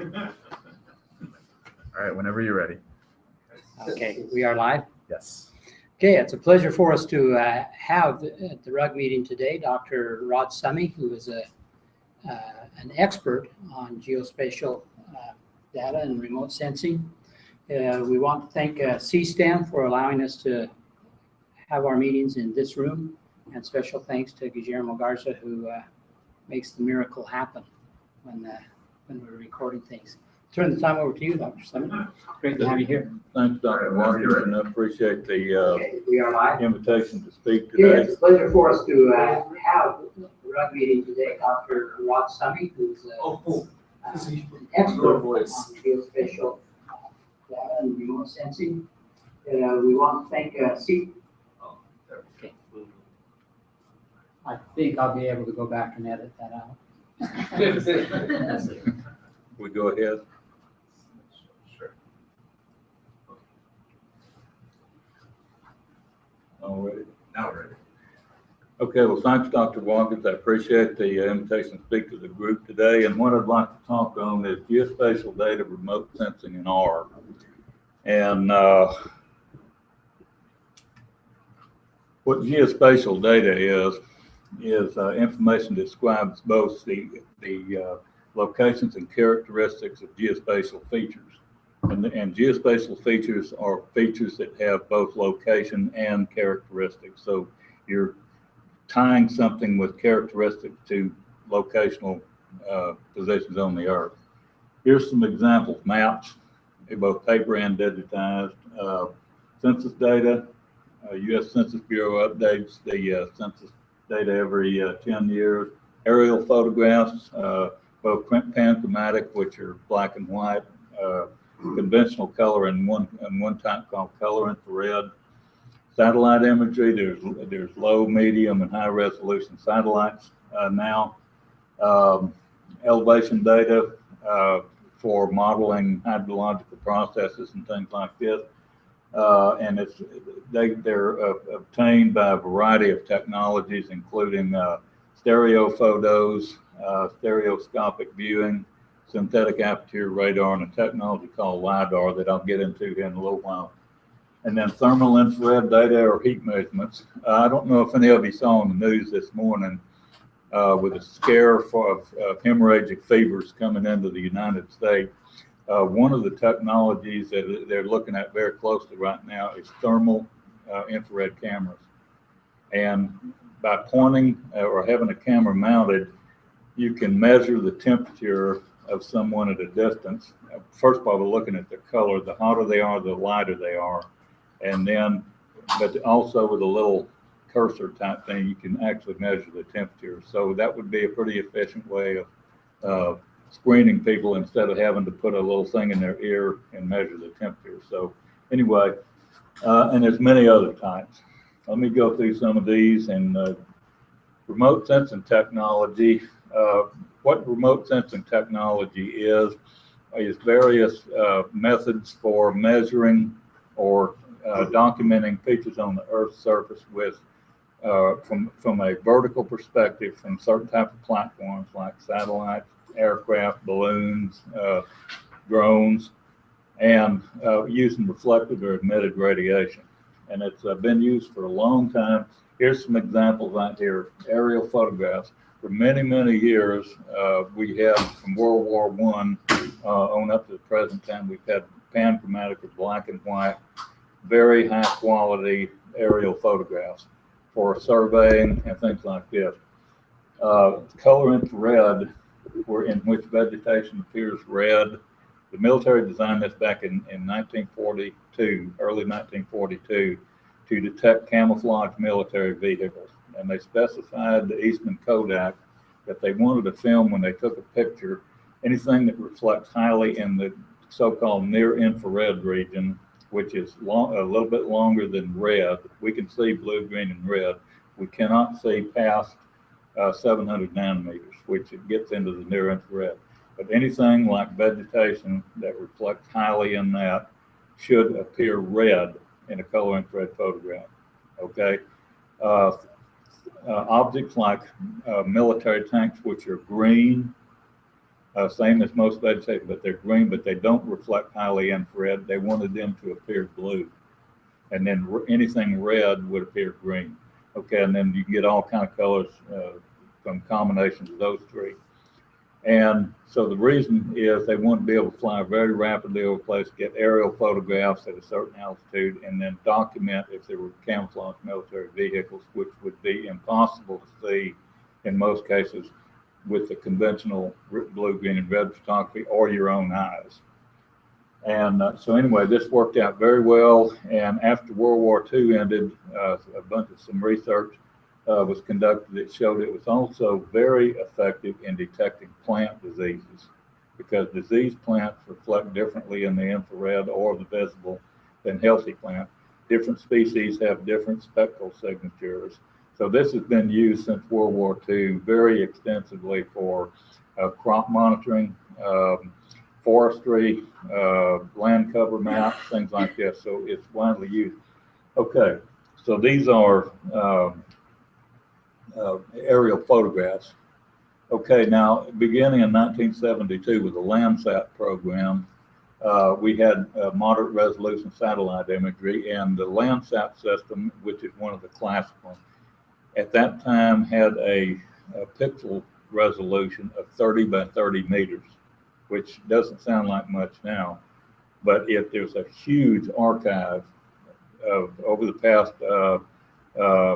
All right, whenever you're ready. Okay, we are live. Yes. Okay, it's a pleasure for us to have at the RUG meeting today Dr. Rod Summey, who is an expert on geospatial data and remote sensing. We want to thank CSTEM for allowing us to have our meetings in this room, and special thanks to Guillermo Garza, who makes the miracle happen when we're recording things. Turn the time over to you, Dr. Summey. Great to have you here. Thanks, Dr. Watkins, and I appreciate the Okay, we are live. invitation to speak Yeah, today. it's a pleasure for us to have the RUG meeting today. Dr. Rod Summey, who's an expert on geospatial data and remote sensing. We want to thank Okay. I think I'll be able to go back and edit that out. We go ahead. Sure. All right. Now we're ready. Okay, well, thanks, Dr. Watkins. I appreciate the invitation to speak to the group today. And what I'd like to talk on is geospatial data, remote sensing, and R. And what geospatial data is information that describes both the locations and characteristics of geospatial features. And geospatial features are features that have both location and characteristics. So you're tying something with characteristics to locational positions on the Earth. Here's some examples: maps, both paper and digitized, census data. U.S. Census Bureau updates the census data every 10 years. Aerial photographs, both panchromatic, which are black and white, conventional color, and one type called color infrared. Satellite imagery, there's low, medium, and high resolution satellites now. Elevation data for modeling hydrological processes and things like this. And they're obtained by a variety of technologies, including stereo photos, stereoscopic viewing, synthetic aperture radar, and a technology called LiDAR that I'll get into here in a little while. And then thermal infrared data or heat measurements. I don't know if any of you saw on the news this morning with a scare of hemorrhagic fevers coming into the United States. One of the technologies that they're looking at very closely right now is thermal infrared cameras. And by pointing or having a camera mounted, you can measure the temperature of someone at a distance. First of all, we're looking at their color. The hotter they are, the lighter they are. And then, but also with a little cursor type thing, you can actually measure the temperature. So that would be a pretty efficient way of screening people instead of having to put a little thing in their ear and measure the temperature. So anyway, and there's many other types. Let me go through some of these. And remote sensing technology. What remote sensing technology is various methods for measuring or documenting features on the Earth's surface with from a vertical perspective from certain type of platforms like satellites, aircraft, balloons, drones, and using reflected or emitted radiation. And it's been used for a long time. Here's some examples right here. Aerial photographs. For many, many years, we have from World War I on up to the present time, we've had panchromatic or black and white, very high quality aerial photographs for surveying and things like this. Color infrared, in which vegetation appears red. The military designed this back in 1942, early 1942, to detect camouflage military vehicles. And they specified the Eastman Kodak that they wanted to film when they took a picture, anything that reflects highly in the so-called near infrared region, which is a little bit longer than red. We can see blue, green, and red. We cannot see past 700 nanometers, which it gets into the near infrared. But anything like vegetation that reflects highly in that should appear red in a color infrared photograph. Okay. Objects like military tanks, which are green, same as most vegetation, but they're green, but they don't reflect highly infrared. They wanted them to appear blue. And then anything red would appear green. Okay, and then you get all kind of colors from combinations of those three. And so the reason is they want to be able to fly very rapidly over a place, get aerial photographs at a certain altitude, and then document if there were camouflage military vehicles, which would be impossible to see in most cases with the conventional blue, green, and red photography or your own eyes. And so anyway, this worked out very well. And after World War II ended, some research was conducted that showed it was also very effective in detecting plant diseases, because diseased plants reflect differently in the infrared or the visible than healthy plants. Different species have different spectral signatures. So this has been used since World War II very extensively for crop monitoring, forestry, land cover maps, things like this. So it's widely used. Okay, so these are aerial photographs. Okay, now beginning in 1972 with the Landsat program, we had moderate resolution satellite imagery, and the Landsat system, which is one of the classic ones, at that time had a pixel resolution of 30 by 30 meters, which doesn't sound like much now, but there's a huge archive of over the past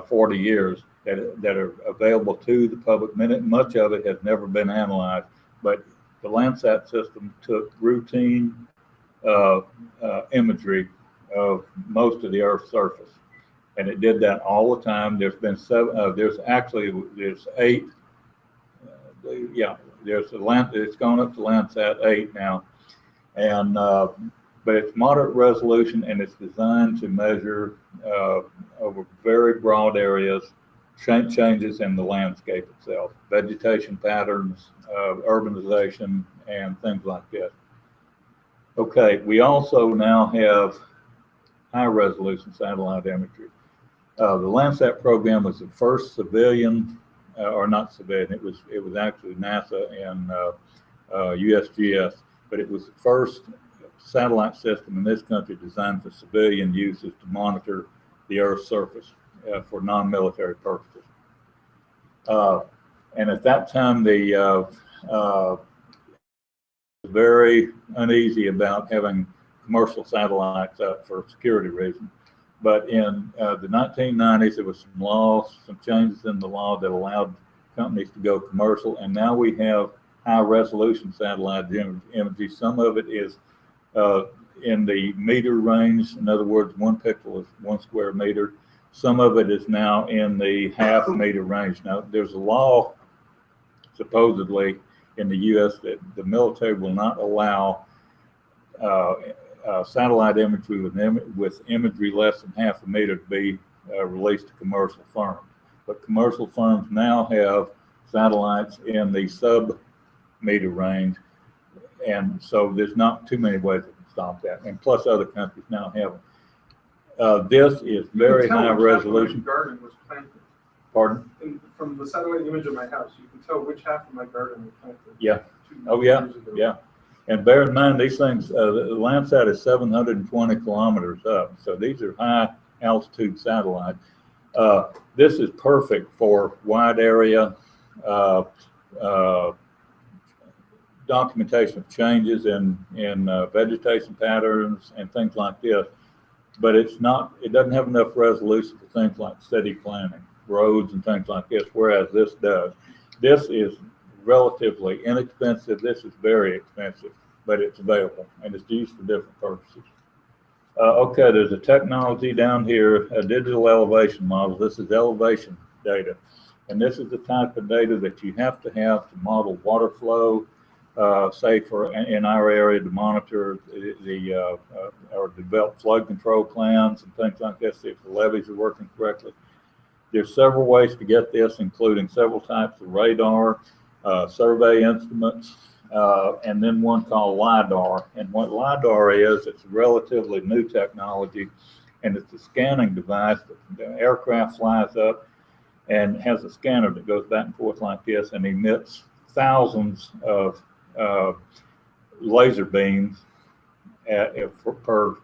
40 years that are available to the public. Much of it has never been analyzed, but the Landsat system took routine imagery of most of the Earth's surface, and it did that all the time. There's been there's eight. It's gone up to Landsat 8 now, and but it's moderate resolution, and it's designed to measure over very broad areas changes in the landscape itself, vegetation patterns, urbanization, and things like that. Okay, we also now have high resolution satellite imagery. The Landsat program was the first civilian, or not civilian, it was actually NASA and USGS, but it was the first satellite system in this country designed for civilian uses to monitor the Earth's surface for non-military purposes. And at that time, the very uneasy about having commercial satellites up for security reasons. But in the 1990s, there was some changes in the law that allowed companies to go commercial, and now we have high resolution satellite imagery. Some of it is in the meter range. In other words, 1 pixel is 1 square meter. Some of it is now in the half meter range. Now, there's a law supposedly in the U.S. that the military will not allow satellite imagery with imagery less than half a meter to be released to commercial firms. But commercial firms now have satellites in the sub-meter range, and so there's not too many ways that can stop that. And plus, other countries now have them. This is very high resolution. My garden was planted. Pardon? From the satellite image of my house, you can tell which half of my garden was planted. Yeah. Oh, yeah. Yeah. And bear in mind, these things, the Landsat is 720 kilometers up. So these are high altitude satellites. This is perfect for wide area documentation of changes in vegetation patterns and things like this. But it doesn't have enough resolution for things like city planning, roads and things like this, whereas this does. This is relatively inexpensive. This is very expensive, but it's available and it's used for different purposes. Okay, there's a technology down here, a digital elevation model. This is elevation data, and this is the type of data that you have to model water flow, say in our area to monitor or develop flood control plans and things like this, see if the levees are working correctly. There's several ways to get this, including several types of radar, survey instruments, and then one called LIDAR. And what LIDAR is, it's a relatively new technology, and it's a scanning device that the aircraft flies up and has a scanner that goes back and forth like this and emits thousands of laser beams per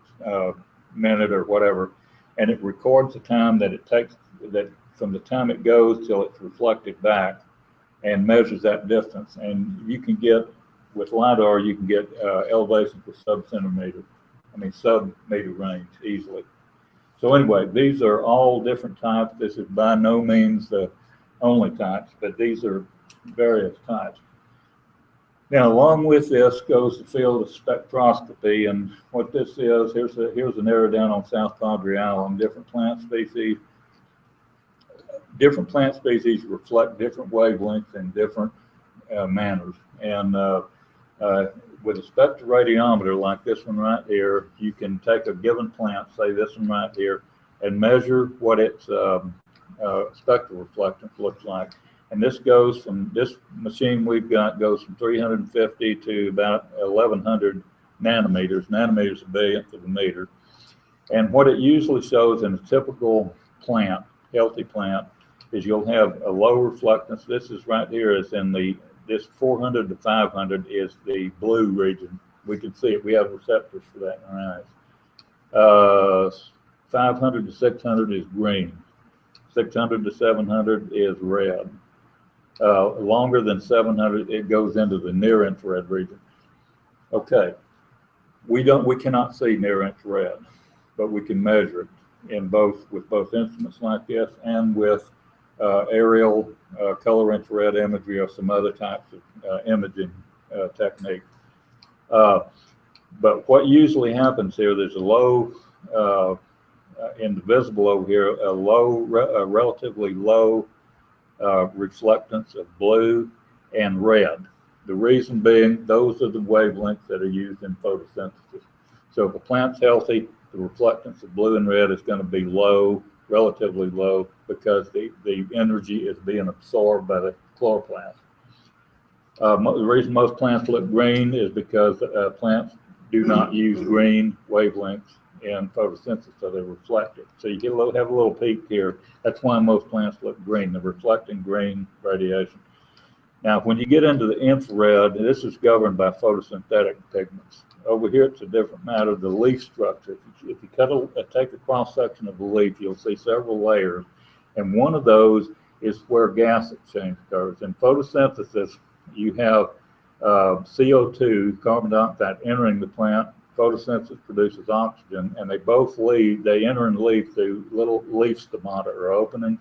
minute or whatever, and it records the time that it takes, that from the time it goes till it's reflected back, and measures that distance. And you can get, with LiDAR, you can get elevations with sub-meter range easily. So anyway, these are all different types. This is by no means the only types, but these are various types. Now, along with this goes the field of spectroscopy, and what this is, here's an area down on South Padre Island. Different plant species reflect different wavelengths in different manners. And with a spectroradiometer like this one right here, you can take a given plant, say this one right here, and measure what its spectral reflectance looks like. And this goes from, this machine we've got goes from 350 to about 1100 nanometers. Nanometers a billionth of a meter. And what it usually shows in a typical plant, healthy plant, is you'll have a low reflectance. This is right here is in the, this 400 to 500 is the blue region. We can see it. We have receptors for that in our eyes. 500 to 600 is green. 600 to 700 is red. Longer than 700, it goes into the near infrared region. Okay, we cannot see near infrared, but we can measure it in with both instruments like this and with aerial color infrared imagery or some other types of imaging technique. But what usually happens here, there's a low, in the visible over here, a relatively low reflectance of blue and red. The reason being, those are the wavelengths that are used in photosynthesis. So if a plant's healthy, the reflectance of blue and red is going to be low, relatively low, because the energy is being absorbed by the chloroplast. The reason most plants look green is because plants do not use green wavelengths in photosynthesis, so they reflect it. So you get have a little peak here. That's why most plants look green. They're reflecting green radiation. Now, when you get into the infrared, this is governed by photosynthetic pigments. Over here, it's a different matter. The leaf structure. If you take a cross section of the leaf, you'll see several layers, and one of those is where gas exchange occurs. In photosynthesis, you have CO2, carbon dioxide, entering the plant. Photosynthesis produces oxygen, and they both leave. They enter and leave through little leaf stomata or openings.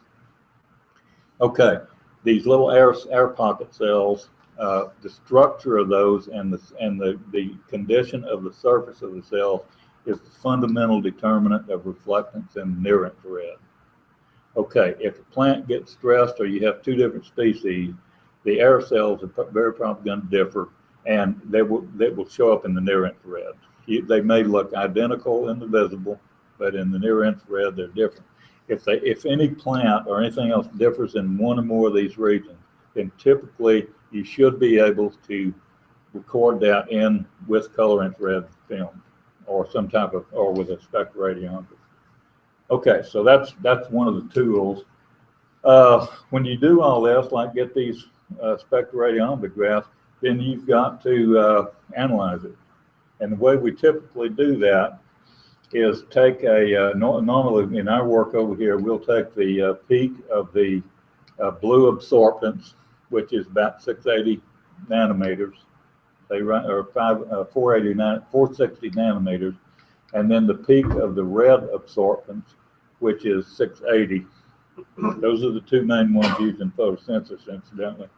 Okay, these little air pocket cells, the structure of those and the condition of the surface of the cell is the fundamental determinant of reflectance in near infrared. Okay, if a plant gets stressed or you have two different species, the air cells are very probably going to differ, and they will show up in the near infrared. They may look identical in the visible, but in the near infrared, they're different. If any plant or anything else differs in one or more of these regions, then typically you should be able to record that with color infrared film or some type of, or with a spectroradiometer. Okay, so that's one of the tools. When you do all this, like get these spectroradiometer graphs, then you've got to analyze it. And the way we typically do that is take normally in our work over here, we'll take the peak of the blue absorptance, which is about 680 nanometers, or 460 nanometers, and then the peak of the red absorptance, which is 680. Those are the two main ones used in photosynthesis, incidentally.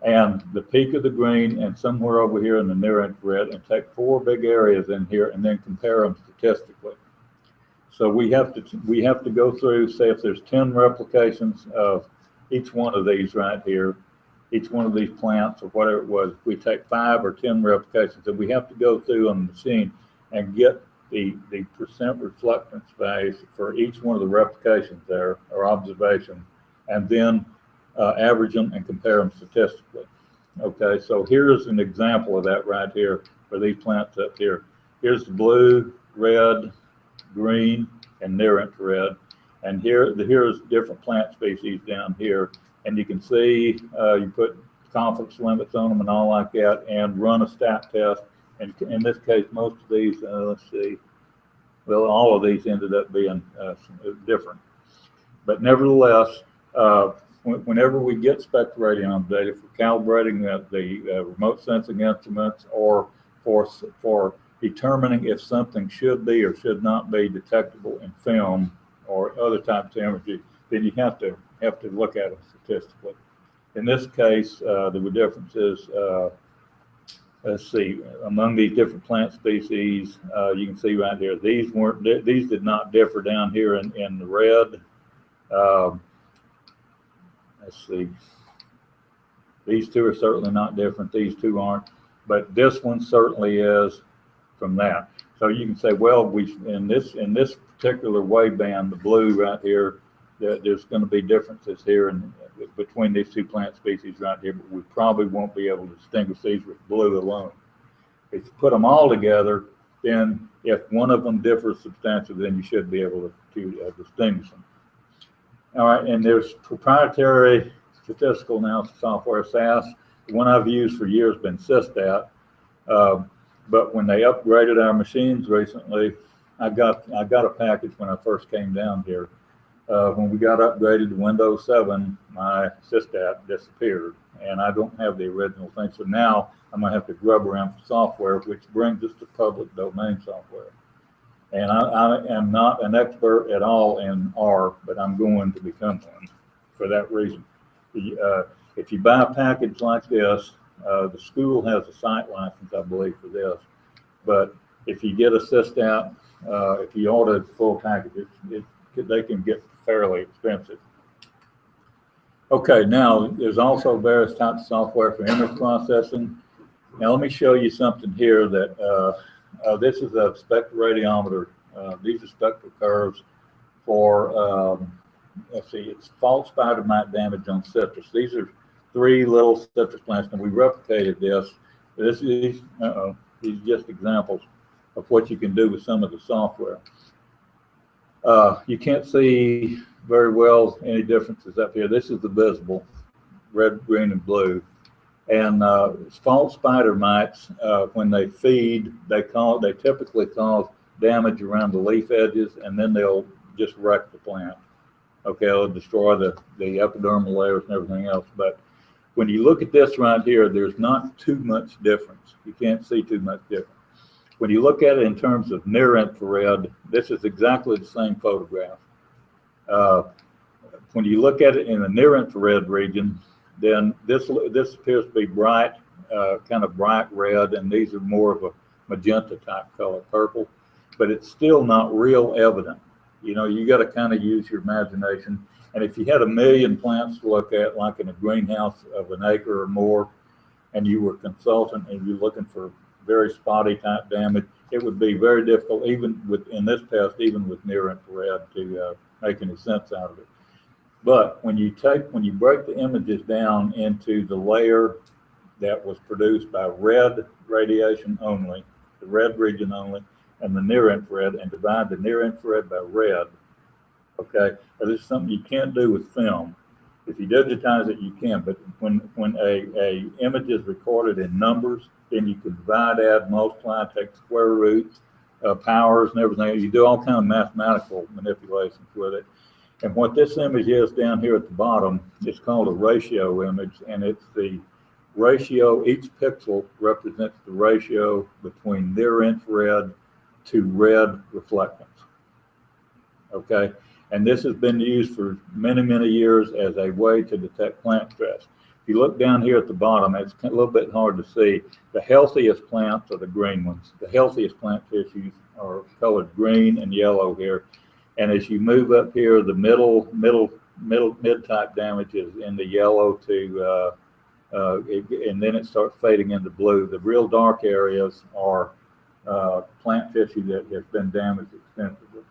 And the peak of the green, and somewhere over here in the near infrared, and take four big areas in here and then compare them statistically. So we have to go through, say if there's 10 replications of each one of these right here, each one of these plants or whatever it was, we take 5 or 10 replications, and we have to go through on the machine and get the percent reflectance values for each one of the replications there, or observations, and then average them and compare them statistically. Okay, so here's an example of that right here for these plants up here. Here's the blue, red, green, and near infrared. And here's different plant species down here. And you can see you put confidence limits on them and all like that, and run a stat test. And in this case, most of these, let's see, well, all of these ended up being different. But nevertheless, whenever we get spectroradion data for calibrating the remote sensing instruments, or for determining if something should be or should not be detectable in film or other types of imagery, then you have to look at it statistically. In this case, the difference is, let's see, among these different plant species, you can see right here, these did not differ down here in the red. Let's see, these two are certainly not different, these two aren't, but this one certainly is from that. So you can say, well, in this particular waveband, the blue right here, there's going to be differences here between these two plant species right here, but we probably won't be able to distinguish these with blue alone. If you put them all together, then if one of them differs substantially, then you should be able to distinguish them. All right, and there's proprietary statistical analysis software, SAS. The one I've used for years has been Systat, but when they upgraded our machines recently, I got a package when I first came down here. When we got upgraded to Windows 7, my Systat disappeared, and I don't have the original thing. So now I'm going to have to grub around for software, which brings us to public domain software. And I am not an expert at all in R, but I'm going to become one for that reason. If you buy a package like this, the school has a site license, I believe, for this. But if you get a Systat, if you order the full package, they can get fairly expensive. Okay, now there's also various types of software for image processing. Now let me show you something here that this is a spectroradiometer. These are spectral curves for, let's see, it's fall spider mite damage on citrus. These are 3 little citrus plants, and we replicated this. These are just examples of what you can do with some of the software. You can't see very well any differences up here. This is the visible, red, green, and blue. And false spider mites, when they feed, they typically cause damage around the leaf edges, and then they'll just wreck the plant. Okay, they'll destroy the epidermal layers and everything else. But when you look at this right here, there's not too much difference. You can't see too much difference. When you look at it in terms of near infrared, this is exactly the same photograph. When you look at it in the near infrared region, then this appears to be bright, kind of bright red, and these are more of a magenta type color, purple, but it's still not real evident. You know, you got to kind of use your imagination. And if you had 1 million plants to look at, like in a greenhouse of an acre or more, and you were a consultant and you're looking for very spotty type damage, it would be very difficult, even in this pest, even with near infrared, to make any sense out of it. But when you break the images down into the layer that was produced by red radiation only, the red region only, and the near infrared, and divide the near infrared by red, okay? Now, this is something you can't do with film. If you digitize it, you can, but when a image is recorded in numbers, then you can divide, add, multiply, take square roots, powers, and everything. You do all kind of mathematical manipulations with it. And what this image is down here at the bottom, it's called a ratio image, and it's the ratio, each pixel represents the ratio between near infrared to red reflectance, okay? And this has been used for many, many years as a way to detect plant stress. If you look down here at the bottom, it's a little bit hard to see. The healthiest plants are the green ones. The healthiest plant tissues are colored green and yellow here. And as you move up here, the mid-type damage is in the yellow to, and then it starts fading into blue. The real dark areas are plant tissue that has been damaged extensively.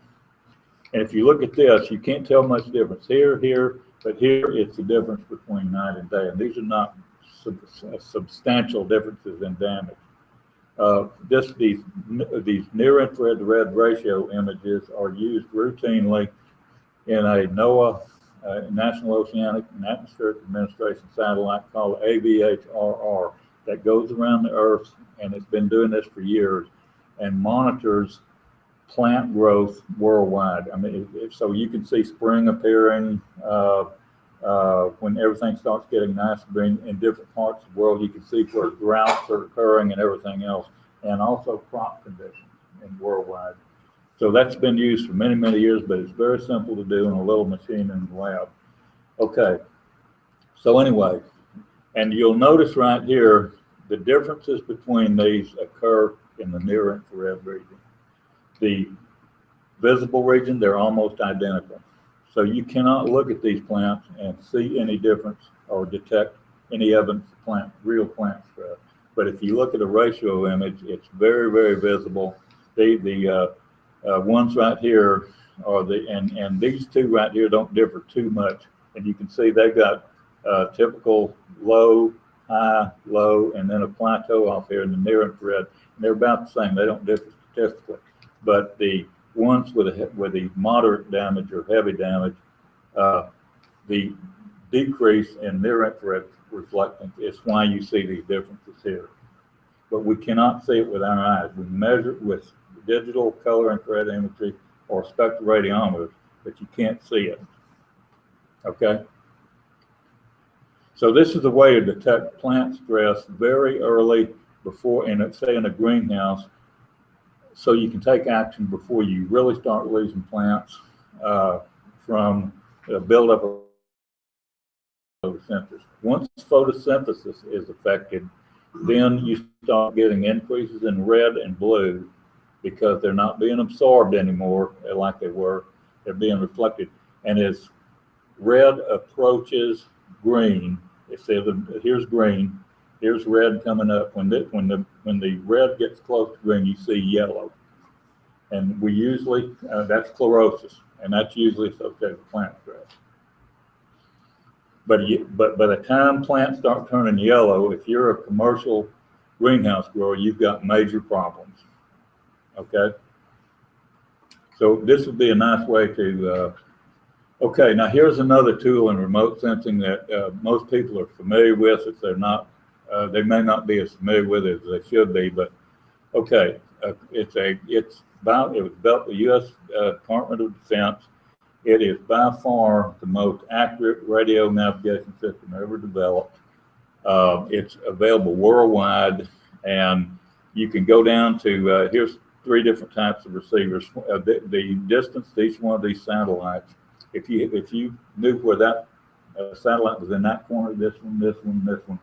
And if you look at this, you can't tell much difference here, but here it's the difference between night and day. And these are not substantial differences in damage. These near infrared to red ratio images are used routinely in a NOAA National Oceanic and Atmospheric Administration satellite called AVHRR that goes around the Earth, and it's been doing this for years, and monitors plant growth worldwide. I mean, so you can see spring appearing when everything starts getting nice and green in different parts of the world. You can see where droughts are occurring and everything else, and also crop conditions in worldwide. So that's been used for many, many years, but it's very simple to do in a little machine in the lab. Okay, so anyway, and you'll notice right here, the differences between these occur in the near infrared region. The visible region, they're almost identical. So you cannot look at these plants and see any difference or detect any evidence of real plant stress. But if you look at a ratio image, it's very, very visible. The ones right here are and these two right here don't differ too much. And you can see they've got typical low, high, low, and then a plateau off here in the near infrared. And they're about the same. They don't differ statistically. But the ones with the moderate damage or heavy damage, the decrease in near infrared reflectance is why you see these differences here. But we cannot see it with our eyes. We measure it with digital color infrared imagery or spectroradiometers, but you can't see it. Okay? So this is a way to detect plant stress very early before, and let's say in a greenhouse, so you can take action before you really start losing plants from the buildup of photosynthesis. Once photosynthesis is affected, then you start getting increases in red and blue because they're not being absorbed anymore like they were. They're being reflected. And as red approaches green, it says here's green, here's red coming up. When the red gets close to green, you see yellow. And we usually, that's chlorosis, and that's usually associated with plant stress. But by the time plants start turning yellow, if you're a commercial greenhouse grower, you've got major problems. Okay? So this would be a nice way to, okay, now here's another tool in remote sensing that most people are familiar with. If they're not, they may not be as familiar with it as they should be, but okay, it was built by the U.S. Department of Defense. It is by far the most accurate radio navigation system ever developed. It's available worldwide, and you can go down to, here's 3 different types of receivers. The distance to each one of these satellites, if you knew where that satellite was in that corner, this one, this one, this one,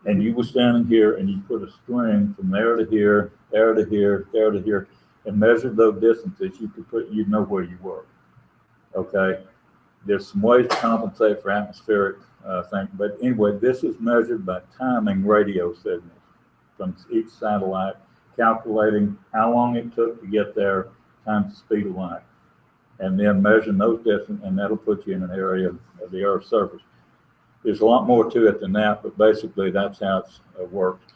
and you were standing here and you put a string from there to here, there to here, there to here, and measured those distances, you'd know where you were. Okay, there's some ways to compensate for atmospheric things, but anyway, this is measured by timing radio signals from each satellite, calculating how long it took to get there times the speed of light, and then measuring those distances, and that'll put you in an area of the Earth's surface. There's a lot more to it than that, but basically that's how it's worked.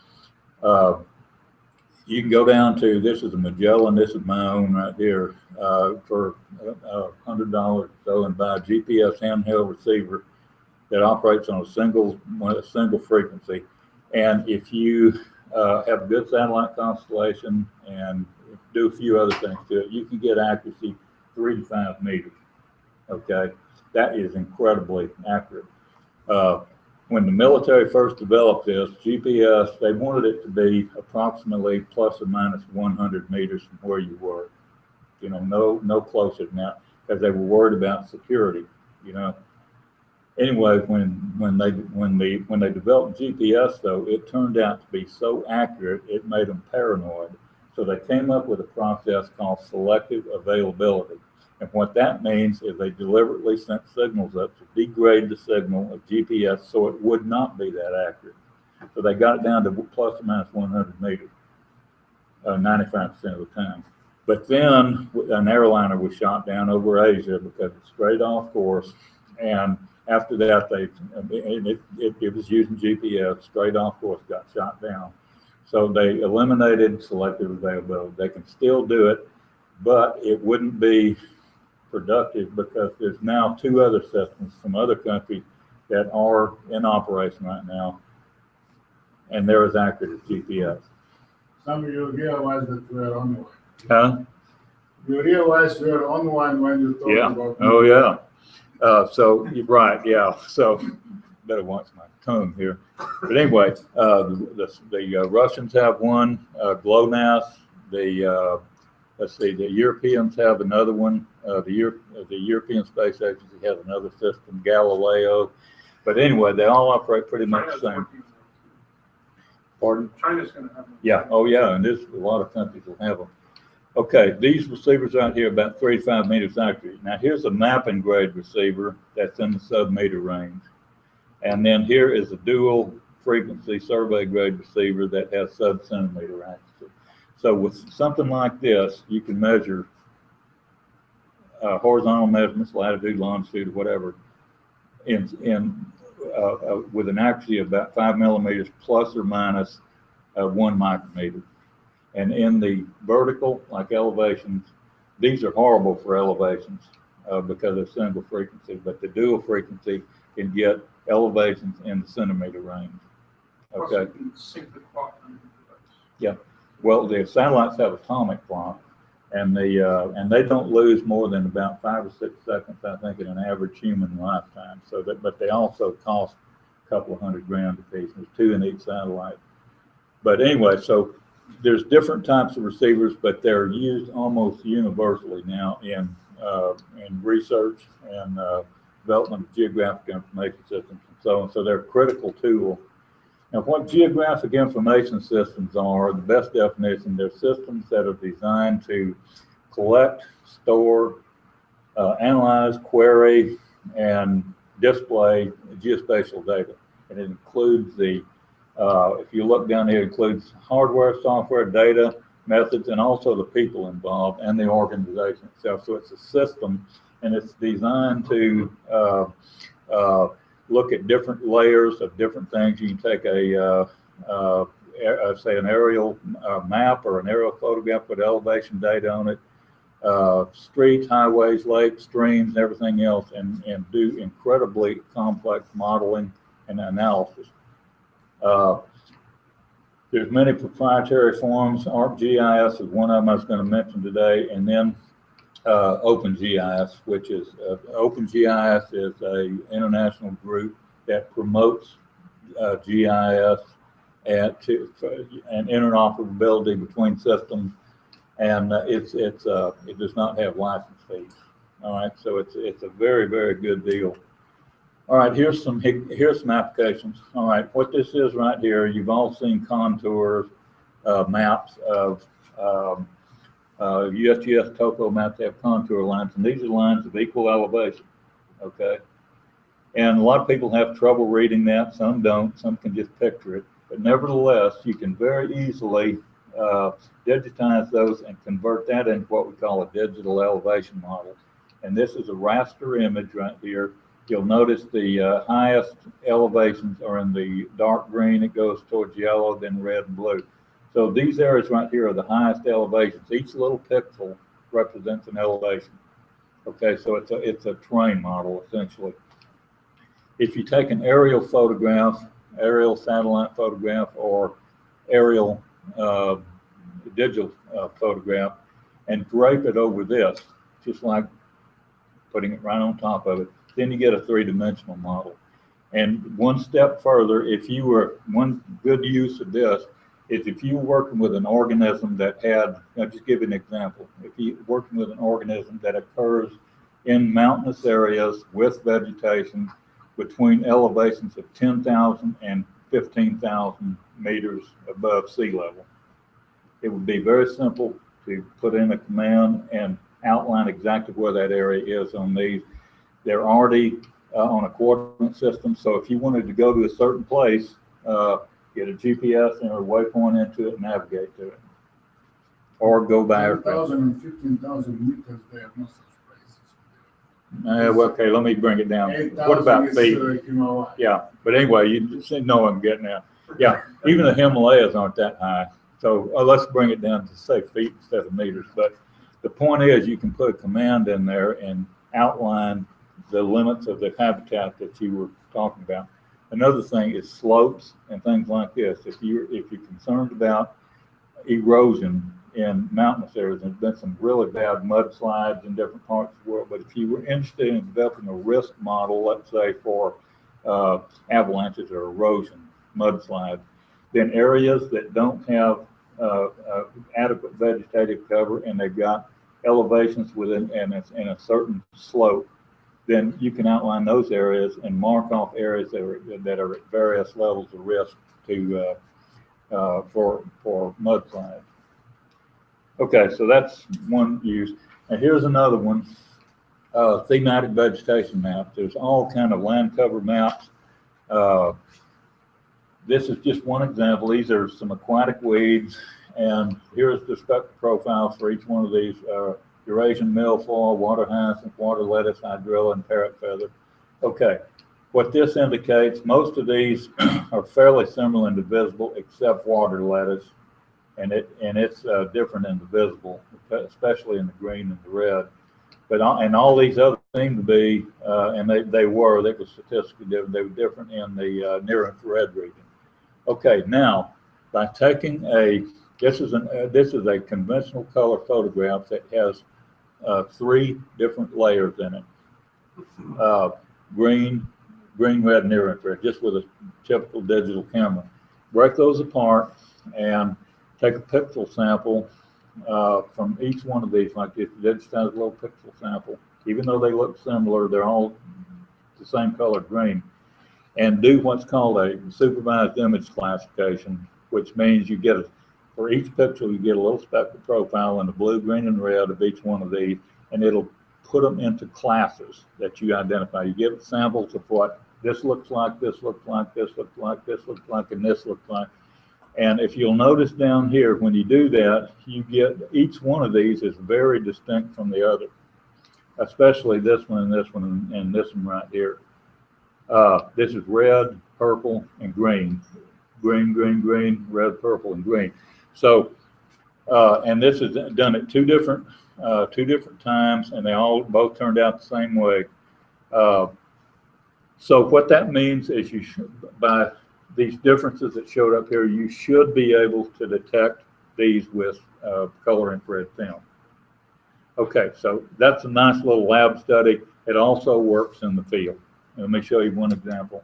You can go down to, this is a Magellan, this is my own right here, for $100 or so, and buy a GPS handheld receiver that operates on a single frequency. And if you have a good satellite constellation and do a few other things to it, you can get accuracy 3 to 5 meters. Okay, that is incredibly accurate. When the military first developed this GPS, they wanted it to be approximately plus or minus 100 meters from where you were. You know, no closer than that, because they were worried about security. You know. Anyway, when they developed GPS, though, it turned out to be so accurate it made them paranoid. So they came up with a process called selective availability. And what that means is they deliberately sent signals up to degrade the signal of GPS so it would not be that accurate. So they got it down to plus or minus 100 meters, 95% of the time. But then an airliner was shot down over Asia because it strayed off course. And after that, it was using GPS, strayed off course, got shot down. So they eliminated selective availability. They can still do it, but it wouldn't be productive because there's now 2 other systems from other countries that are in operation right now, and they're as accurate as GPS. Some of you realize that we are on one. Huh? You realize we are on one when you talk Yeah. about. Oh, yeah. So you're right. Yeah. So better watch my tongue here. But anyway, the Russians have one, GLONASS. Let's see, the Europeans have another one. The European Space Agency has another system, Galileo. But anyway, they all operate pretty much the same. Pardon? China's going to have one. Yeah. Oh, yeah. And a lot of countries will have them. Okay, these receivers out here are about 3 to 5 meters accurate. Now here's a mapping grade receiver that's in the sub-meter range. And then here is a dual frequency survey grade receiver that has sub-centimeter accuracy. So with something like this, you can measure horizontal measurements, latitude, longitude, or whatever, with an accuracy of about 5 millimeters plus or minus 1 micrometer. And in the vertical, like elevations, these are horrible for elevations because of single frequency, but the dual frequency can get elevations in the centimeter range. Plus Okay. you can sync the clock on the device. Yeah. Well, the satellites have atomic clock, and they don't lose more than about 5 or 6 seconds, I think, in an average human lifetime. So that, but they also cost a couple of $100,000 a piece. There's 2 in each satellite. But anyway, so there's different types of receivers, but they're used almost universally now in research and development of geographic information systems and so on. So they're a critical tool. Now, what geographic information systems are, the best definition, they're systems that are designed to collect, store, analyze, query, and display geospatial data. And it includes if you look down here, it includes hardware, software, data, methods, and also the people involved and the organization itself. So it's a system, and it's designed to look at different layers of different things. You can take say an aerial map or an aerial photograph with elevation data on it, streets, highways, lakes, streams, and everything else, and do incredibly complex modeling and analysis. There's many proprietary forms. ArcGIS is one of them I was going to mention today, and then OpenGIS, which is OpenGIS is an international group that promotes GIS and interoperability between systems, and it does not have license fees. All right, so it's a very, very good deal. All right, here's some applications. All right, what this is right here, you've all seen contours, maps of USGS topo maps have contour lines, and these are lines of equal elevation, okay? And a lot of people have trouble reading that, some don't, some can just picture it. But nevertheless, you can very easily digitize those and convert that into what we call a digital elevation model. And this is a raster image right here. You'll notice the highest elevations are in the dark green. It goes towards yellow, then red and blue. So these areas right here are the highest elevations. Each little pixel represents an elevation. Okay, so it's a terrain model essentially. If you take an aerial photograph, aerial satellite photograph, or aerial digital photograph, and drape it over this, just like putting it right on top of it, then you get a 3-dimensional model. And one step further, one good use of this is if you're working with an organism that I'll just give you an example. If you're working with an organism that occurs in mountainous areas with vegetation between elevations of 10,000 and 15,000 meters above sea level, it would be very simple to put in a command and outline exactly where that area is on these. They're already on a coordinate system, so if you wanted to go to a certain place, get a GPS and a waypoint into it and navigate to it. Or go by aircraft. 10,000 and 15,000 meters, they are not such places. Well, okay, let me bring it down. 8,000 What about is, feet? Himalaya. Yeah, but anyway, you just know what I'm getting at. Yeah, even the Himalayas aren't that high. So let's bring it down to say feet instead of meters. But the point is you can put a command in there and outline the limits of the habitat that you were talking about. Another thing is slopes and things like this. If you're concerned about erosion in mountainous areas, there's been some really bad mudslides in different parts of the world, but if you were interested in developing a risk model, let's say for avalanches or erosion, mudslides, then areas that don't have adequate vegetative cover and they've got elevations within and a certain slope, then you can outline those areas and mark off areas that are at various levels of risk to for mudslides. Okay, so that's one use. And here's another one, thematic vegetation map. There's all kind of land cover maps. This is just one example. These are some aquatic weeds, and here's the spectral profiles for each one of these. Eurasian milfoil, water hyacinth, water lettuce, hydrilla, and parrot feather. Okay, what this indicates, most of these are fairly similar in the visible, except water lettuce, and it's different in the visible, especially in the green and the red. But all these others seem to be, and they were statistically different. They were different in the near infrared region. Okay, now by taking this is a conventional color photograph that has 3 different layers in it: green, red, near infrared, just with a typical digital camera. Break those apart and take a pixel sample from each one of these, like this. Digitize a little pixel sample. Even though they look similar, they're all the same color, green. And do what's called a supervised image classification, which means you get for each pixel, you get a little spectral profile in the blue, green, and red of each one of these, and it'll put them into classes that you identify. You get samples of what this looks like, this looks like, this looks like, this looks like, and this looks like. And if you'll notice down here, when you do that, you get each one of these is very distinct from the other, especially this one and this one and this one right here. This is red, purple, and green. Green, green, green, red, purple, and green. So, and this is done at two different times, and they both turned out the same way. So what that means is by these differences that showed up here, you should be able to detect these with color infrared film. Okay, so that's a nice little lab study. It also works in the field. Let me show you one example.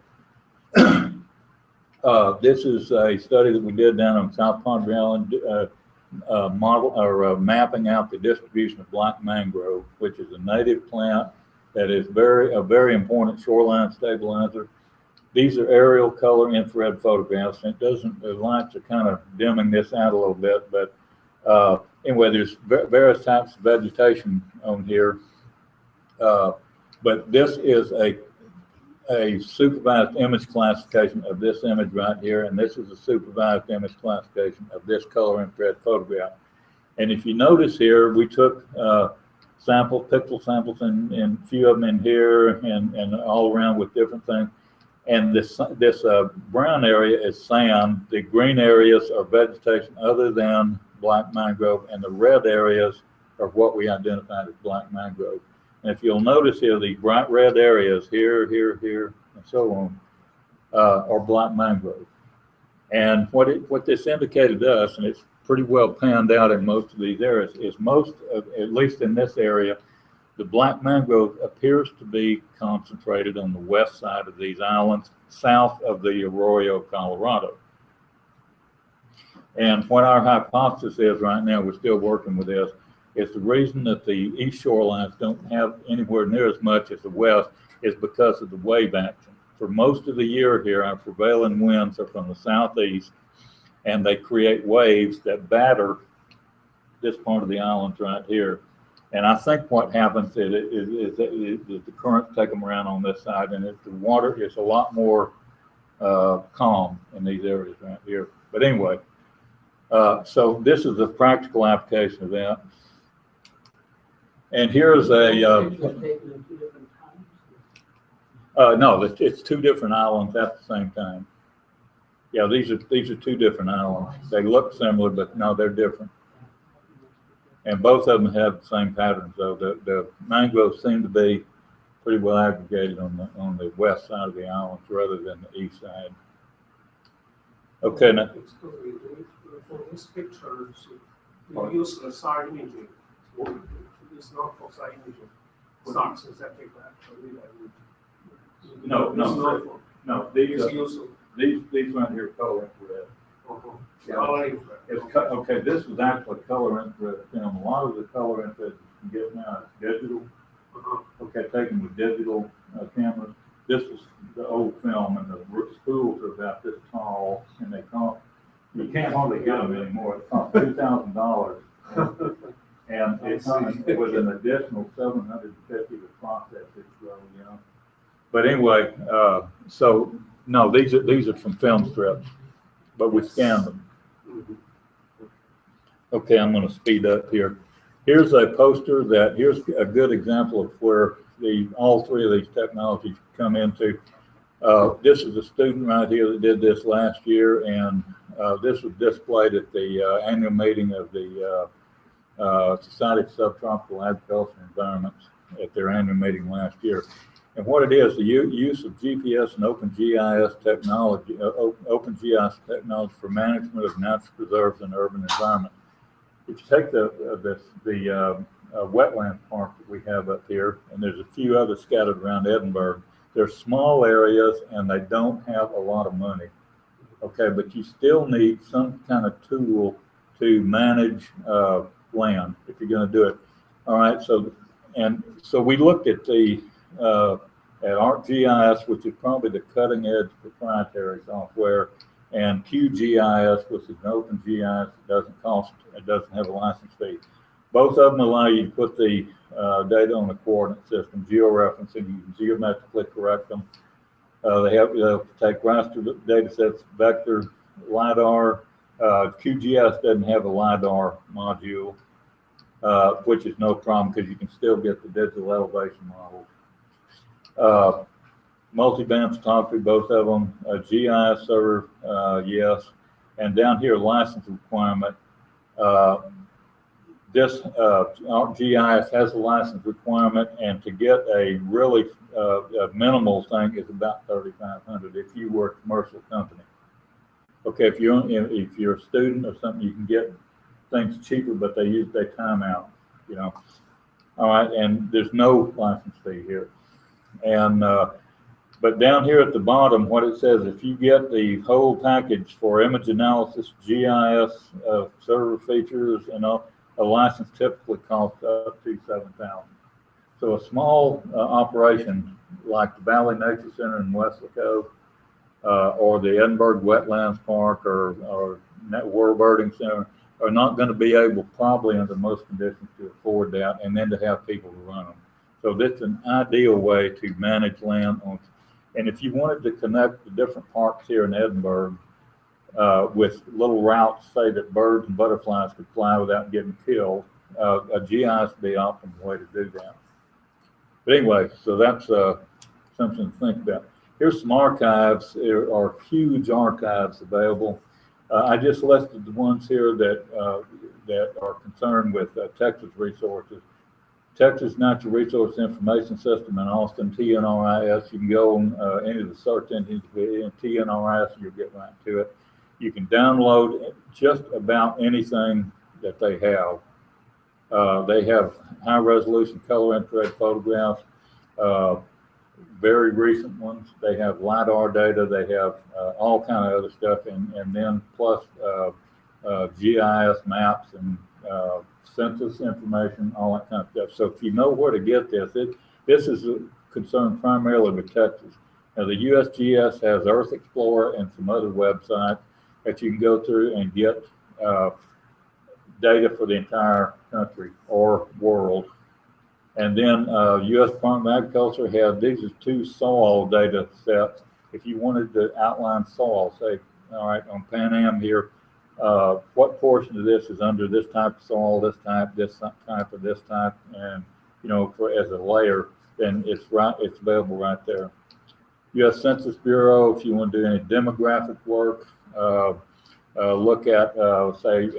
This is a study that we did down on South Padre Island, mapping out the distribution of black mangrove, which is a native plant that is a very important shoreline stabilizer. These are aerial color infrared photographs, and the lights are kind of dimming this out a little bit, but anyway, there's various types of vegetation on here. But this is a supervised image classification of this image right here, and this is a supervised image classification of this color infrared photograph. And if you notice here, we took pixel samples, and a few of them in here, and all around with different things. And this brown area is sand. The green areas are vegetation other than black mangrove, and the red areas are what we identified as black mangrove. And if you'll notice here, the bright red areas here, here, here, and so on, are black mangrove. And what this indicated to us, and it's pretty well panned out in most of these areas, is at least in this area, the black mangrove appears to be concentrated on the west side of these islands, south of the Arroyo, Colorado. And what our hypothesis is right now, we're still working with this, is the reason that the east shorelines don't have anywhere near as much as the west is because of the wave action. For most of the year here, our prevailing winds are from the southeast, and they create waves that batter this part of the islands right here. And I think what happens is the currents take them around on this side, and the water is a lot more calm in these areas right here. But anyway, so this is a practical application of that. And here's no, it's two different islands at the same time. Yeah, these are two different islands. They look similar, but no, they're different. And both of them have the same patterns, though. The mangroves seem to be pretty well aggregated on the west side of the islands rather than the east side. Okay, now. For this picture, we use the side imaging. It's not for side imaging. Start synthetic actually. No, these right here color infrared. Yeah. Okay, this was actually color infrared film. A lot of the color infrared you can get now is digital. Okay, taken with digital cameras. This was the old film, and the spools are about this tall, and they cost. You can't hardly get them anymore. It costs $2,000, and it comes with an additional $750 to process it. So, you know. But anyway, so no, these are from film strips, but we scan them. Okay, I'm going to speed up here. Here's a poster here's a good example of where all three of these technologies come into. This is a student right here that did this last year, and this was displayed at the annual meeting of the Society of Subtropical Agriculture Environments at their annual meeting last year. And what it is, the use of GPS and OpenGIS technology, OpenGIS technology for management of natural preserves and urban environment. If you take the wetland park that we have up here, and there's a few others scattered around Edinburgh, they're small areas and they don't have a lot of money. Okay, but you still need some kind of tool to manage land if you're going to do it. All right, so we looked at at ArcGIS, which is probably the cutting edge proprietary software, and QGIS, which is an open GIS. It doesn't have a license fee. Both of them allow you to put the data on a coordinate system, georeferencing. You can geometrically correct them. They'll take raster data sets, vector, LiDAR. QGIS doesn't have a LiDAR module, which is no problem because you can still get the digital elevation models. Multi-band photography, both of them. GIS server, yes. And down here, license requirement. This GIS has a license requirement, and to get a really minimal thing is about $3,500 if you were a commercial company. Okay, if you're a student or something, you can get things cheaper, but they time out, you know. All right, and there's no license fee here. And but down here at the bottom, what it says, if you get the whole package for image analysis, GIS, server features, and all, a license typically costs up to $7,000. So a small operation like the Valley Nature Center in Weslaco, or the Edinburgh Wetlands Park, or World Birding Center, are not going to be able, probably under most conditions, to afford that, and then to have people to run them. So that's an ideal way to manage land on. And if you wanted to connect the different parks here in Edinburgh with little routes, say that birds and butterflies could fly without getting killed, a GIS would be the optimal way to do that. But anyway, so that's something to think about. Here's some archives. There are huge archives available. I just listed the ones here that are concerned with Texas resources. Texas Natural Resource Information System in Austin, TNRIS. You can go on any of the search engines in TNRIS, you'll get right to it. You can download just about anything that they have. They have high resolution color infrared photographs, very recent ones. They have LiDAR data. They have all kind of other stuff, and then plus GIS maps and census information, all that kind of stuff. So if you know where to get this, this is concerned primarily with Texas. Now the USGS has Earth Explorer and some other websites that you can go through and get data for the entire country or world. And then U.S. Department of Agriculture had, these are two soil data sets. If you wanted to outline soil, say, all right, on Pan Am here, what portion of this is under this type of soil, this type, or this type, and you know, as a layer, then it's available right there. U.S. Census Bureau, if you want to do any demographic work, look at say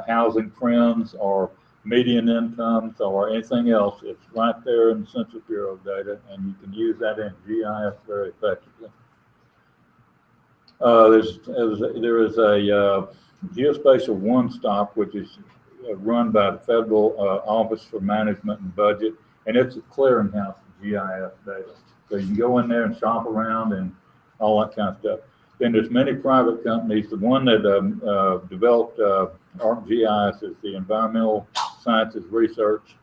housing trends or median incomes or anything else, it's right there in the Census Bureau data, and you can use that in GIS very effectively. There is a geospatial one-stop, which is run by the Federal Office for Management and Budget, and it's a clearinghouse for GIS data. So you can go in there and shop around and all that kind of stuff. Then there's many private companies. The one that developed ArcGIS is the Environmental Sciences Research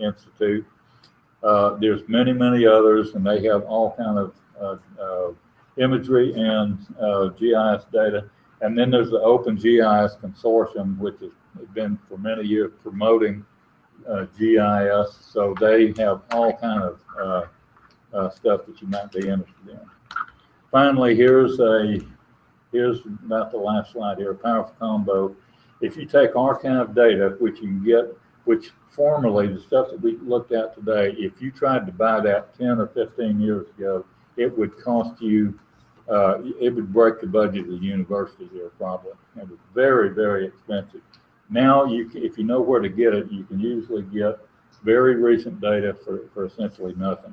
Institute. There's many others, and they have all kind of imagery and GIS data. And then there's the OpenGIS Consortium, which has been for many years promoting GIS. So they have all kind of stuff that you might be interested in. Finally, here's about the last slide here, a powerful combo. If you take archive data, which you can get, which formerly, the stuff that we looked at today, if you tried to buy that 10 or 15 years ago, it would cost you, it would break the budget of the university here probably. It was very expensive. Now, if you know where to get it, you can usually get very recent data for essentially nothing.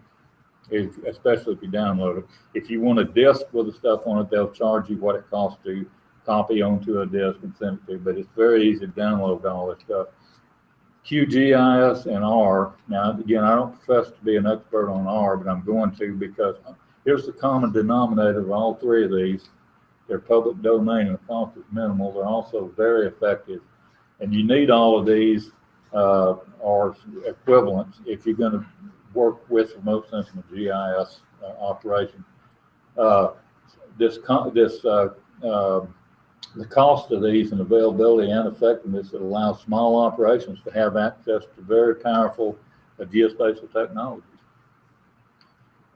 Especially if you download it. If you want a disk with the stuff on it, they'll charge you what it costs to copy onto a disk and send it to you, but it's very easy to download all this stuff. QGIS and R, now again, I don't profess to be an expert on R, but I'm going to, because here's the common denominator of all three of these. They're public domain and the cost is minimal. They're also very effective. And you need all of these or equivalents if you're going to work with remote sensing and GIS operation. The cost of these and availability and effectiveness that allows small operations to have access to very powerful geospatial technologies.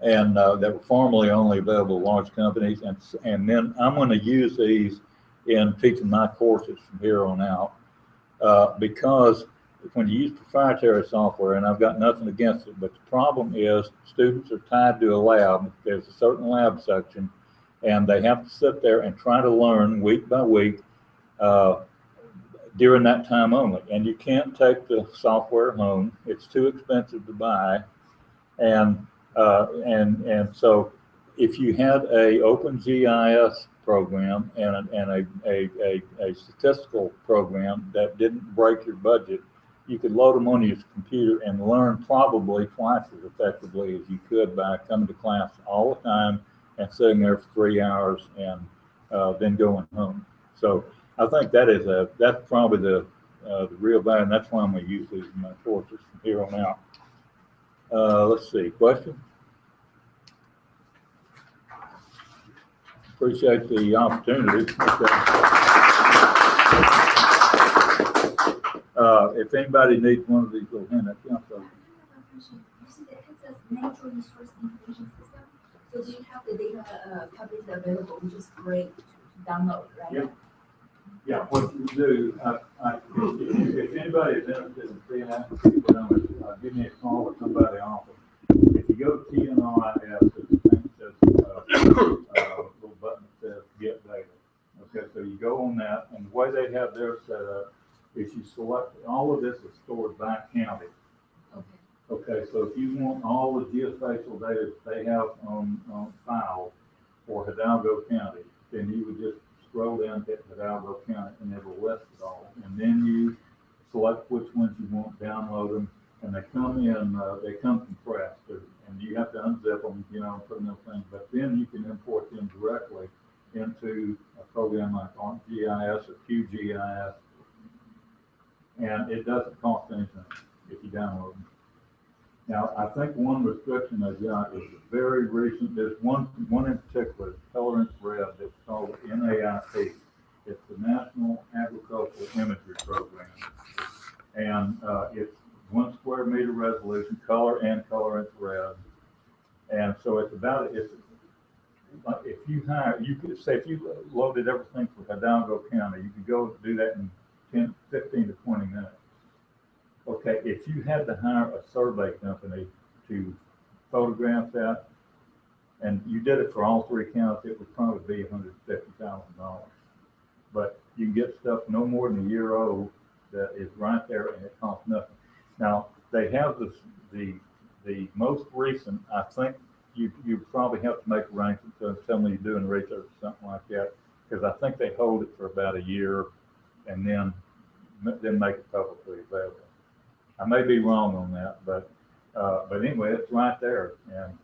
And that were formerly only available to large companies. And then I'm going to use these in teaching my courses from here on out because when you use proprietary software, and I've got nothing against it, but the problem is students are tied to a lab. There's a certain lab section, and they have to sit there and try to learn week by week during that time only. And you can't take the software home. It's too expensive to buy. And so if you had a OpenGIS program and a statistical program that didn't break your budget, you could load them on your computer and learn probably twice as effectively as you could by coming to class all the time and sitting there for 3 hours and then going home. So I think that's probably the real value, and that's why I'm going to use these in my courses from here on out. Let's see, question? Appreciate the opportunity. If anybody needs one of these little handouts, yeah, so. You see that it says natural resource information system. So do you have the data publicly available, which is great to download, right? Yeah, what you do, if anybody is interested in seeing that, give me a call or somebody office. If you go to TNRIS, there's a thing that says, little button that says get data. Okay, so you go on that, and the way they have their set up is you select, all of this is stored by county. Okay, so if you want all the geospatial data that they have on file for Hidalgo County, then you would just scroll down to Hidalgo County and it will list it all. And then you select which ones you want, download them, and they come in, they come compressed, and you have to unzip them, you know, put in those things, but then you can import them directly into a program like ArcGIS or QGIS, and it doesn't cost anything if you download them. Now, I think one restriction I've got is very recent. There's one in particular, color infrared, that's called NAIP. It's the National Agricultural Imagery Program. And it's 1 square meter resolution, color and color infrared. And so it's about, if you hire, you could say if you loaded everything for Hidalgo County, you could go do that in 15 to 20 minutes. Okay, if you had to hire a survey company to photograph that, and you did it for all 3 counties, it would probably be $150,000. But you can get stuff no more than a year old that is right there, and it costs nothing. Now, they have the most recent, I think you probably have to make arrangements to tell me you're doing research or something like that, because I think they hold it for about a year and then make it publicly available. I may be wrong on that, but anyway, it's right there. And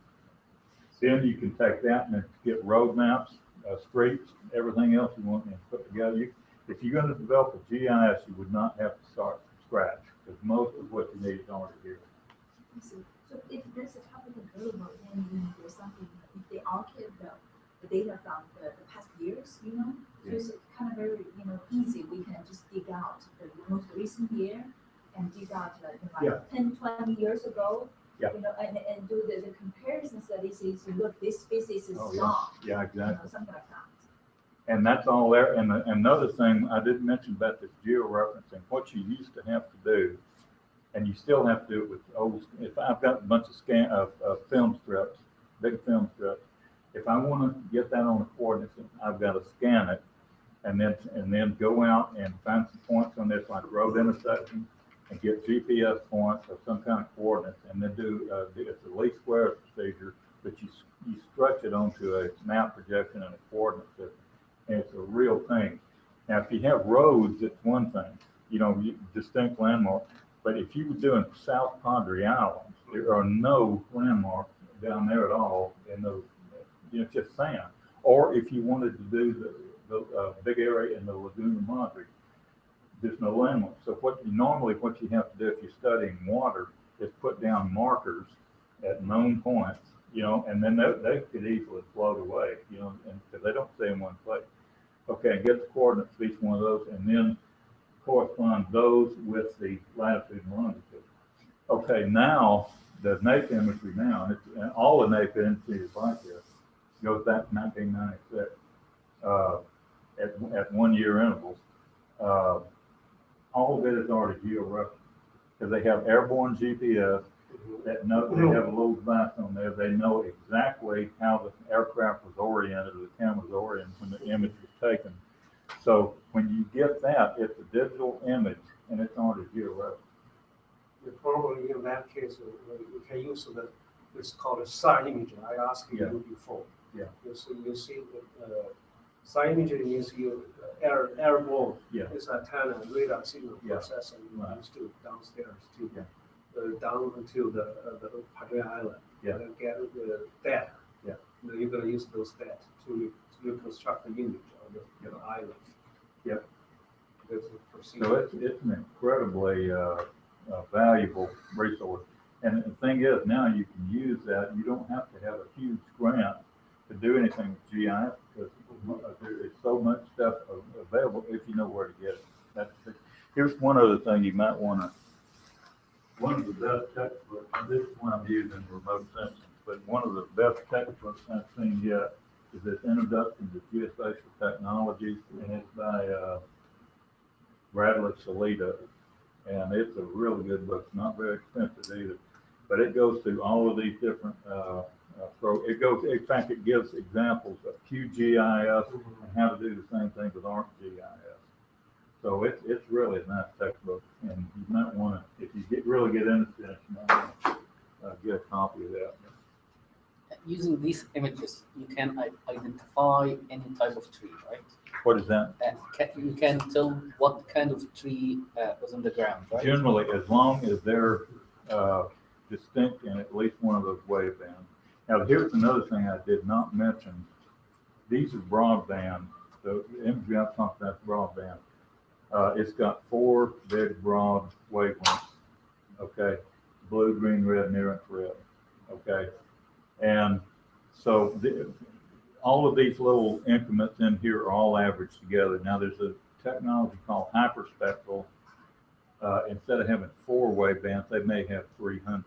then you can take that and get road maps, streets, everything else you want and put together. If you're going to develop a GIS, you would not have to start from scratch, because most of what you need is already here. So if there's a topic available, then there's something, if they archive the data from the past years, so it's kind of very, easy. We can just dig out the most recent year and dig out like 10, 20 years ago, and do the comparison studies. So look, this species is long. Yeah, exactly. Something like that. And that's all there. And another thing I didn't mention about this georeferencing, what you used to have to do, and you still have to do it with old. If I've got a bunch of film strips, big film strips, if I want to get that on the coordinates, I've got to scan it, and then go out and find some points on this, like road intersection, and get GPS points or some kind of coordinates, and then do it's a least squares procedure, but you stretch it onto a map projection and a coordinate system, and it's a real thing. Now, if you have roads, it's one thing, distinct landmarks. But if you were doing South Padre Islands, there are no landmarks down there at all in those, it's just sand. Or if you wanted to do the big area in the Laguna Madre, there's no landmarks. So what you have to do if you're studying water is put down markers at known points, and then they could easily float away, and because they don't stay in one place. Okay, get the coordinates of each one of those, and then correspond those with the latitude and longitude. Okay, now the NAPE imagery and all the NAPE imagery is like this, goes back to 1996 at 1 year intervals. All of it is already georeferenced because they have airborne GPS that know they have a little device on there. They know exactly how the aircraft was oriented, or the camera was oriented when the image was taken. So when you get that, it's a digital image and it's already georeferenced. Probably in that case, we can use it's called a side image. I asked you before. Yeah. So you see the side imaging is airborne. Yeah. It's antenna radar signal processing used to downstairs to down until the Padre Island. Yeah. And get the data. Yeah. Then you're gonna use those data to reconstruct the image of the island. Yep. That's the procedure. So it's an incredibly valuable resource. And the thing is, now you can use that. You don't have to have a huge grant to do anything with GIS, because there is so much stuff available if you know where to get it. Here's one other thing you might want to. One of the best textbooks, and this is one I'm using remote sensing, but one of the best textbooks I've seen yet is this Introduction to Geospatial Technologies, and it's by Bradley Salida. And it's a really good book. It's not very expensive either, but it goes through all of these different in fact, it gives examples of QGIS and how to do the same thing with ArcGIS. So it's really a nice textbook, and you might want to, if you really get into it, you might want to get a copy of that. Using these images, you can identify any type of tree, right? What is that? You can tell what kind of tree was on the ground, right? Generally, as long as they're distinct in at least one of those wave bands. Now, here's another thing I did not mention. These are broadband. The imagery I've talked about is broadband. It's got 4 big broad wavelengths. Okay, blue, green, red, near infrared. Okay, and so all of these little increments in here are all averaged together. Now, there's a technology called hyperspectral. Instead of having 4 wavebands, they may have 300.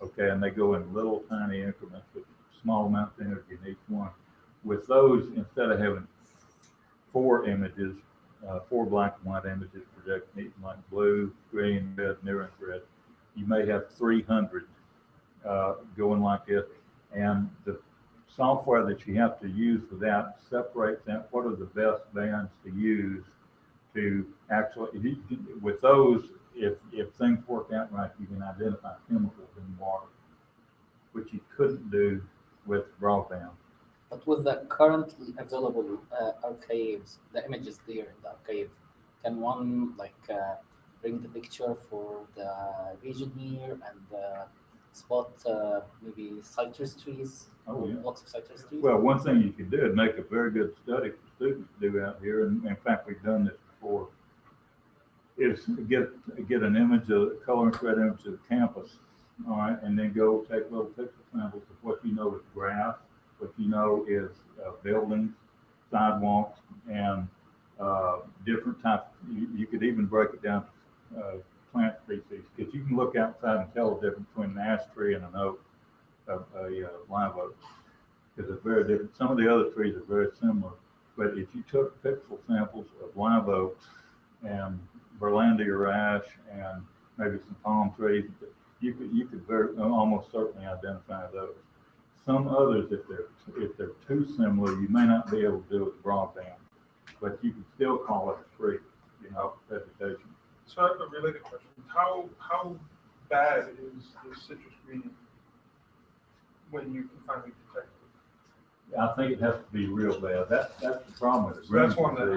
Okay, and they go in little tiny increments with small amounts of energy in each one. With those, instead of having 4 images, 4 black and white images projecting each like blue, green, red, near infrared, you may have 300 going like this. And the software that you have to use for that separates out what are the best bands to use to actually, if you can, with those, if things work out right, you can identify chemicals in water, which you couldn't do with broadband. But with the currently available archives, the images there in the archive, can one bring the picture for the region here and spot maybe citrus trees? Oh, yeah. Lots of citrus trees. Well, one thing you can do is make a very good study for students to do out here, and in fact, we've done this before, is get an image of color and thread image of the campus, all right, and then go take little pixel samples of what you know is grass, what you know is buildings, sidewalks, and different types. You could even break it down to plant species, because you can look outside and tell the difference between an ash tree and an oak, a live oak, because it's very different. Some of the other trees are very similar, but if you took pixel samples of live oaks and Berlandia ash and maybe some palm trees, you could very almost certainly identify those. Some others, if they're too similar, you may not be able to do it with broadband, but you can still call it a tree, vegetation. So I have a related question. How bad is the citrus green when you can finally detect it? I think it has to be real bad. That's the problem with it. So that's one that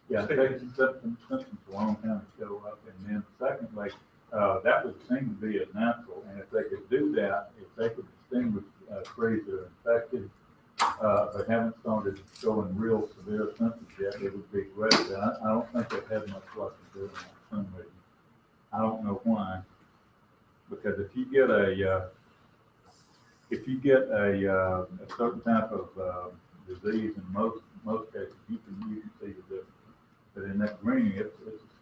Yeah, it takes symptoms a long time to show up, and then secondly, that would seem to be a natural, and if they could do that, if they could distinguish trees that are infected, but haven't started showing real severe symptoms yet, it would be great, but I don't think they've had much luck in doing that for some reason. I don't know why, because if you get a certain type of disease, in most cases, you can see the difference. But in that green, it's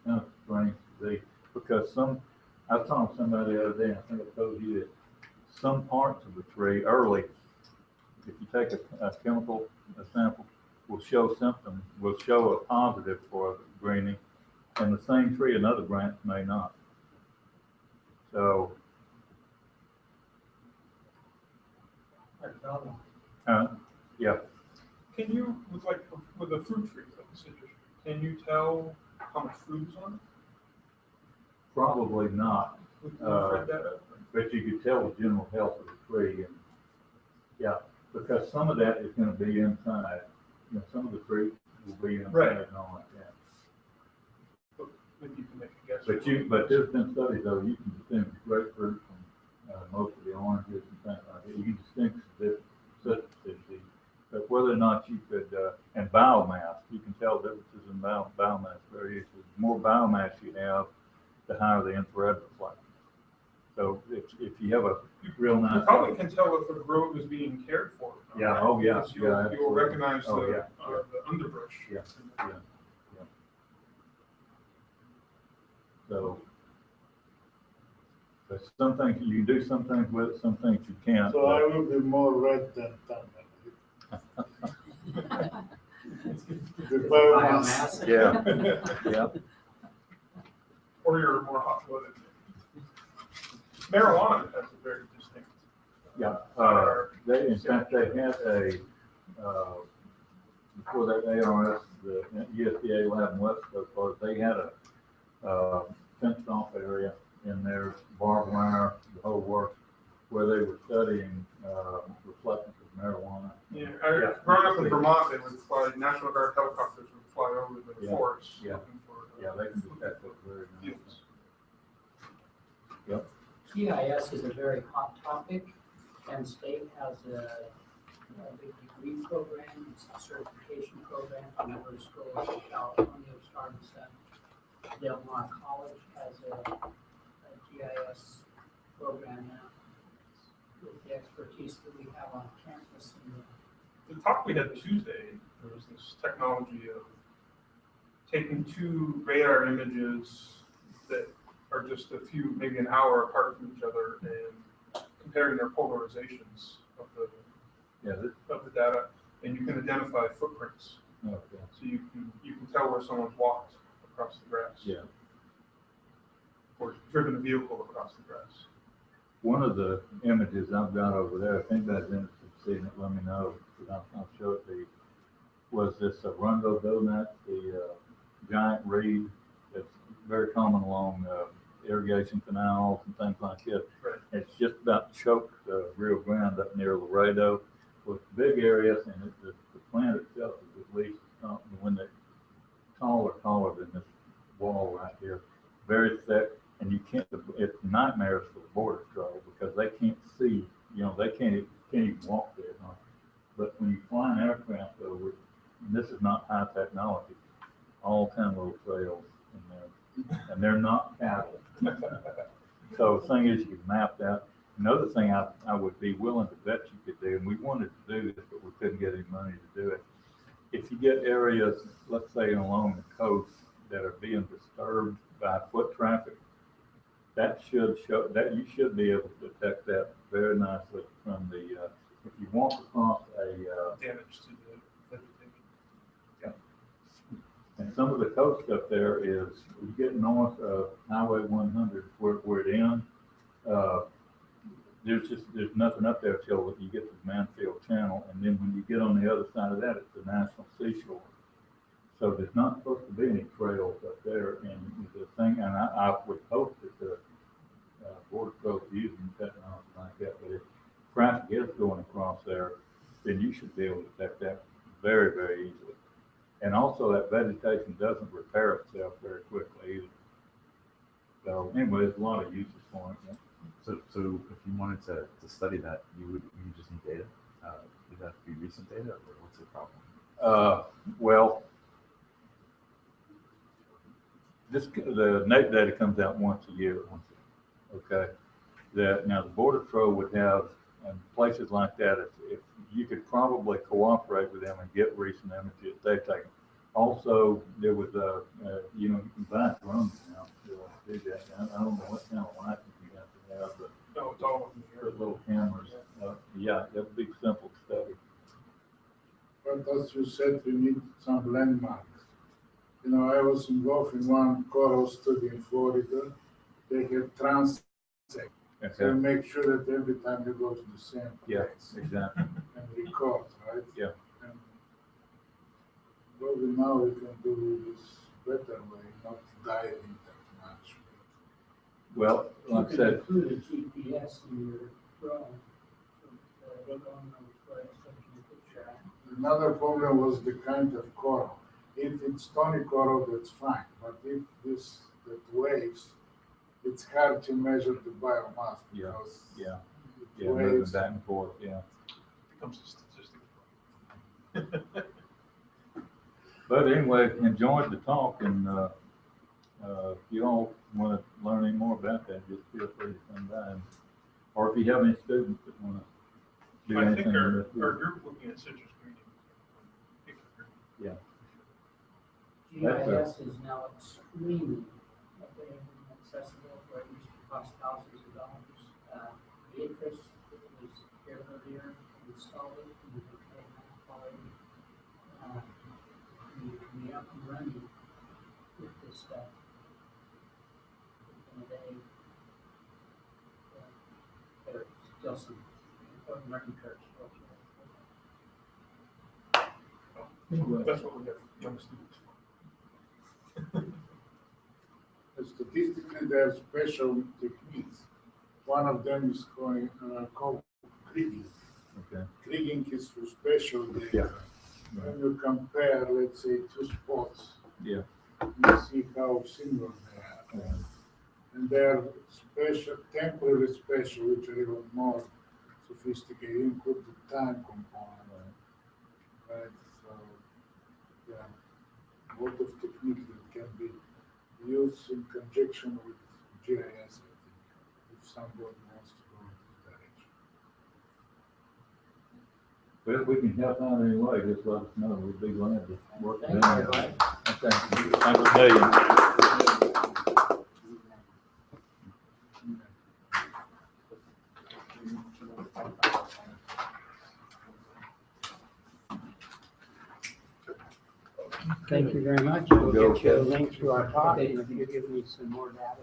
kind of strange disease, because I was talking to somebody the other day, and I think I told you that some parts of the tree early, if you take a chemical sample, will show a positive for greening, and the same tree, another branch may not. So, yeah. Can you, with the fruit trees, like the citrus tree, can you tell how much fruit is on it? Probably not, With infrared data? but you could tell the general health of the tree, and yeah, because some of that is going to be inside. Some of the fruit will be inside, Right. and all like that. But maybe you can make a guess. But there's been studies though, you can distinguish grapefruit from most of the oranges and things like that. You can distinguish the different species, but whether or not you could, and biomass, you can tell differences in biomass very easily. The more biomass you have, the higher the infrared reflection. So if you have a real nice. You probably can tell if a grove is being cared for. Yeah, oh yeah. Because you'll recognize the underbrush. Yeah. So, but some things you can do, some things with it, some things you can't. So I will be more red than tan. The biomass. Yeah. Or you're more hot-blooded. Marijuana has a very distinct. Yeah, in fact, they had before that ARS, the USDA lab in West Coast, they had a fenced off area in their barbed wire, the whole works, where they were studying reflections of marijuana. Yeah, growing up in Vermont, they would fly, National Guard helicopters would fly over the forest looking for. They can detect those very nice. Yep. QGIS is a very hot topic. Penn State has a big degree program, it's a certification program for number of schools in California have started that. Del Mar College has a GIS program now with the expertise that we have on campus. The talk we had Tuesday, there was this technology of taking two radar images that are just a few, maybe an hour apart from each other, and comparing their polarizations of the data, and you can identify footprints. Okay. So you can tell where someone's walked across the grass. Yeah. Or driven a vehicle across the grass. One of the images I've got over there, if anybody's interested in seeing it, let me know, because I'll show it to you, was this Rungo donut, the giant reed that's very common along irrigation canals and things like that. Right. It's just about choked the Rio Grande up near Laredo with big areas, and the plant itself is at least when they're taller than this wall right here, very thick, and you can't. It's nightmares for the border patrol because they can't see. They can't even walk there. Huh? But when you fly an aircraft over, and this is not high technology, all kind of little trails in there, and they're not cattle. So the thing is, you map that. Another thing I would be willing to bet you could do, and we wanted to do this, but we couldn't get any money to do it. If you get areas, let's say along the coast, that are being disturbed by foot traffic, that should show that you should be able to detect that very nicely from the if you walk across a damage to the vegetation. and some of the coast up there is you get north of Highway 100 where it ends. There's nothing up there till you get to the Mansfield Channel, and then when you get on the other side of that, it's the National Seashore. So there's not supposed to be any trails up there, and the thing, and I would hope that the Border Patrol is using technology like that, but if traffic is going across there, then you should be able to detect that very, very easily. And also that vegetation doesn't repair itself very quickly either. So anyway, there's a lot of uses for it. Yeah. So if you wanted to study that, you just need data. Does that have to be recent data, or what's the problem? Well, the NAEP data comes out once a year. Okay. Now the Border Patrol would have, and places like that, if you could probably cooperate with them and get recent images they've taken. Also, there was you can buy drones now to do that. I don't know what kind of license you have to have, but No, it's all in the air. little cameras. Yeah, that would be simple to study. But as you said, we need some landmarks. I was involved in one coral study in Florida. They have transect. Okay. So make sure that every time they go to the same Yeah, place exactly. and record, right? Yeah. And probably now we can do this better way, not diving that much. Well, like I said, include a GPS in your drone, so everyone knows where it's taking a picture at. Another problem was the kind of coral. If it's stony coral, that's fine. But if that waves, it's hard to measure the biomass Yeah, because yeah, it moving waves. back and forth, yeah. Becomes a statistical. But anyway, enjoyed the talk, and if you all want to learn any more about that, just feel free to come by. Or if you have any students that want to do I anything think our with it. group looking at citrus greening. Yeah. GIS is now extremely available and accessible, where it used to cost thousands of dollars. Beatrice was here earlier, installed it, and we can already. You can be up and running with this stuff in a day. There's still some important learning curves. That's what we have young students for. Statistically, there are special techniques. One of them is called kriging. Okay. Kriging is for special data. Yeah. When you compare, let's say, two spots, Yeah. you see how similar they are. Yeah. And there are special, temporary special, which are even more sophisticated. You include the time component, right? So, yeah, a lot of techniques that can be used in conjunction with GIS, I think, if somebody wants to go in this direction. But if we can help out in any way, just let us know. We'd be glad to work with Thank you, them. everybody. Thanks a million. Thank you very much. We'll Go. get you a link to our talk, and if you give me some more data,